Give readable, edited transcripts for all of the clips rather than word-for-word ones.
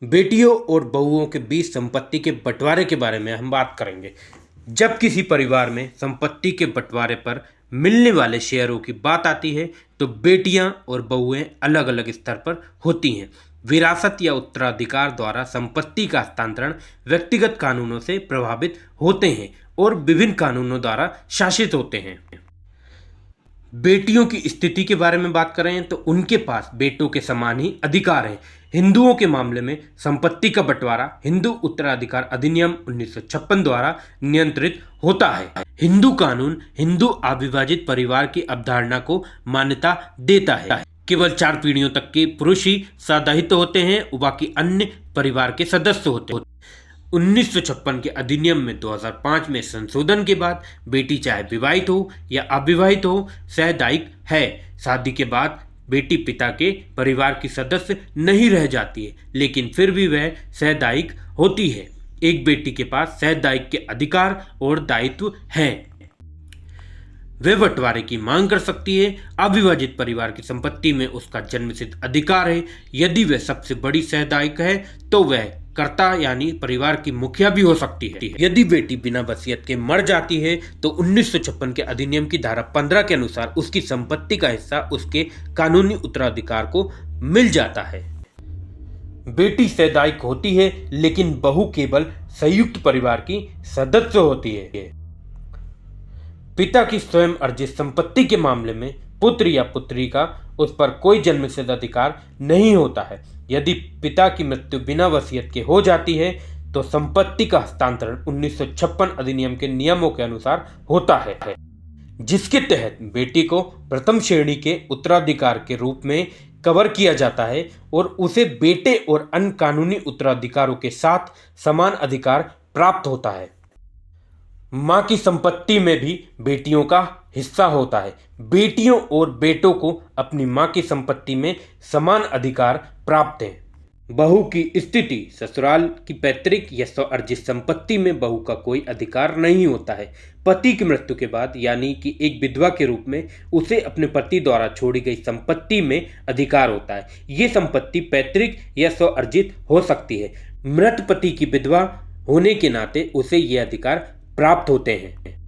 बेटियों और बहुओं के बीच संपत्ति के बंटवारे के बारे में हम बात करेंगे। जब किसी परिवार में संपत्ति के बंटवारे पर मिलने वाले शेयरों की बात आती है तो बेटियां और बहुएं अलग अलग स्तर पर होती हैं। विरासत या उत्तराधिकार द्वारा संपत्ति का हस्तांतरण व्यक्तिगत कानूनों से प्रभावित होते हैं और विभिन्न कानूनों द्वारा शासित होते हैं। बेटियों की स्थिति के बारे में बात करें तो उनके पास बेटों के समान ही अधिकार हैं। हिंदुओं के मामले में संपत्ति का बंटवारा हिंदू उत्तराधिकार अधिनियम 1956 द्वारा नियंत्रित होता है। हिंदू कानून हिंदू अविभाजित परिवार की अवधारणा को मान्यता देता है। केवल 4 पीढ़ियों तक के पुरुष ही सदाहित होते हैं, बाकी अन्य परिवार के सदस्य होते हैं। 1956 के अधिनियम में 2005 में संशोधन के बाद बेटी चाहे विवाहित हो या अविवाहित हो सहदायिक है। शादी के बाद बेटी पिता के परिवार की सदस्य नहीं रह जाती है, लेकिन फिर भी वह सहदायिक होती है। एक बेटी के पास सहदायिक के अधिकार और दायित्व हैं। वह बंटवारे की मांग कर सकती है। अविभाजित परिवार की संपत्ति में उसका जन्मसिद्ध अधिकार है। यदि वह सबसे बड़ी सहदायिक है तो वह कर्ता यानी परिवार की मुखिया भी हो सकती है। यदि बेटी बिना वसीयत के मर जाती है तो 1956 के अधिनियम की धारा 15 के अनुसार उसकी संपत्ति का हिस्सा उसके कानूनी उत्तराधिकार को मिल जाता है। बेटी सहदायिक होती है लेकिन बहू केवल संयुक्त परिवार की सदस्य होती है। पिता की स्वयं अर्जित संपत्ति के मामले में पुत्र या पुत्री का उस पर कोई जन्मसिद्ध अधिकार नहीं होता है। यदि पिता की मृत्यु बिना वसीयत के हो जाती है तो संपत्ति का हस्तांतरण 1956 अधिनियम के नियमों के अनुसार होता है, जिसके तहत बेटी को प्रथम श्रेणी के उत्तराधिकार के रूप में कवर किया जाता है और उसे बेटे और अन्य कानूनी उत्तराधिकारों के साथ समान अधिकार प्राप्त होता है। मां की संपत्ति में भी बेटियों का हिस्सा होता है। बेटियों और बेटों को अपनी मां की संपत्ति में समान अधिकार प्राप्त है। बहू की स्थिति ससुराल की पैतृक या स्वअर्जित संपत्ति में बहू का कोई अधिकार नहीं होता है। पति की मृत्यु के बाद यानी कि एक विधवा के रूप में उसे अपने पति द्वारा छोड़ी गई संपत्ति में अधिकार होता है। ये संपत्ति पैतृक या स्वअर्जित हो सकती है। मृत पति की विधवा होने के नाते उसे ये अधिकार प्राप्त होते हैं।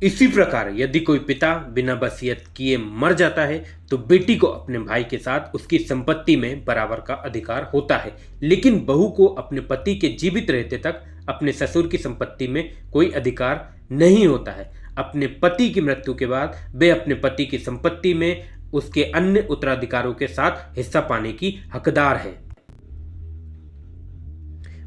इसी प्रकार यदि कोई पिता बिना वसीयत किए मर जाता है तो बेटी को अपने भाई के साथ उसकी संपत्ति में बराबर का अधिकार होता है, लेकिन बहू को अपने पति के जीवित रहते तक अपने ससुर की संपत्ति में कोई अधिकार नहीं होता है। अपने पति की मृत्यु के बाद वे अपने पति की संपत्ति में उसके अन्य उत्तराधिकारों के साथ हिस्सा पाने की हकदार है।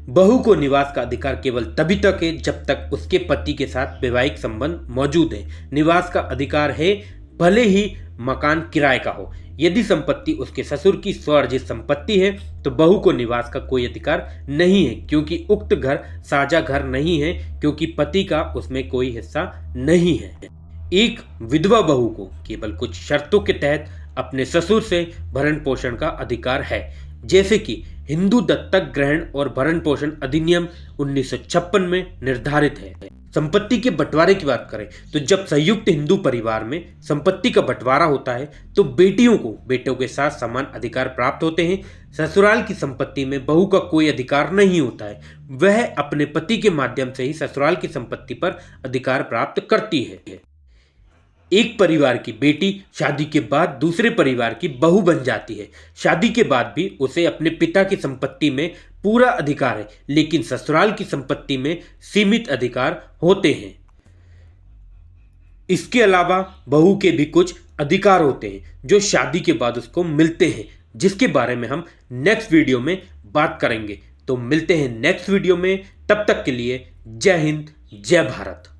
बहू को निवास का अधिकार केवल तभी तक है जब तक उसके पति के साथ वैवाहिक संबंध मौजूद है। निवास का अधिकार है भले ही मकान किराए का हो। यदि संपत्ति उसके ससुर की स्वअर्जित संपत्ति है तो बहू को निवास का कोई अधिकार नहीं है, क्योंकि उक्त घर साझा घर नहीं है, क्योंकि पति का उसमें कोई हिस्सा नहीं है। एक विधवा बहू को केवल कुछ शर्तों के तहत अपने ससुर से भरण पोषण का अधिकार है, जैसे कि हिंदू दत्तक ग्रहण और भरण पोषण अधिनियम 1956 में निर्धारित है। संपत्ति के बंटवारे की बात करें तो जब संयुक्त हिंदू परिवार में संपत्ति का बंटवारा होता है तो बेटियों को बेटों के साथ समान अधिकार प्राप्त होते हैं। ससुराल की संपत्ति में बहू का कोई अधिकार नहीं होता है। वह अपने पति के माध्यम से ही ससुराल की संपत्ति पर अधिकार प्राप्त करती है। एक परिवार की बेटी शादी के बाद दूसरे परिवार की बहू बन जाती है। शादी के बाद भी उसे अपने पिता की संपत्ति में पूरा अधिकार है, लेकिन ससुराल की संपत्ति में सीमित अधिकार होते हैं। इसके अलावा बहू के भी कुछ अधिकार होते हैं जो शादी के बाद उसको मिलते हैं, जिसके बारे में हम नेक्स्ट वीडियो में बात करेंगे। तो मिलते हैं नेक्स्ट वीडियो में, तब तक के लिए जय हिंद जय भारत।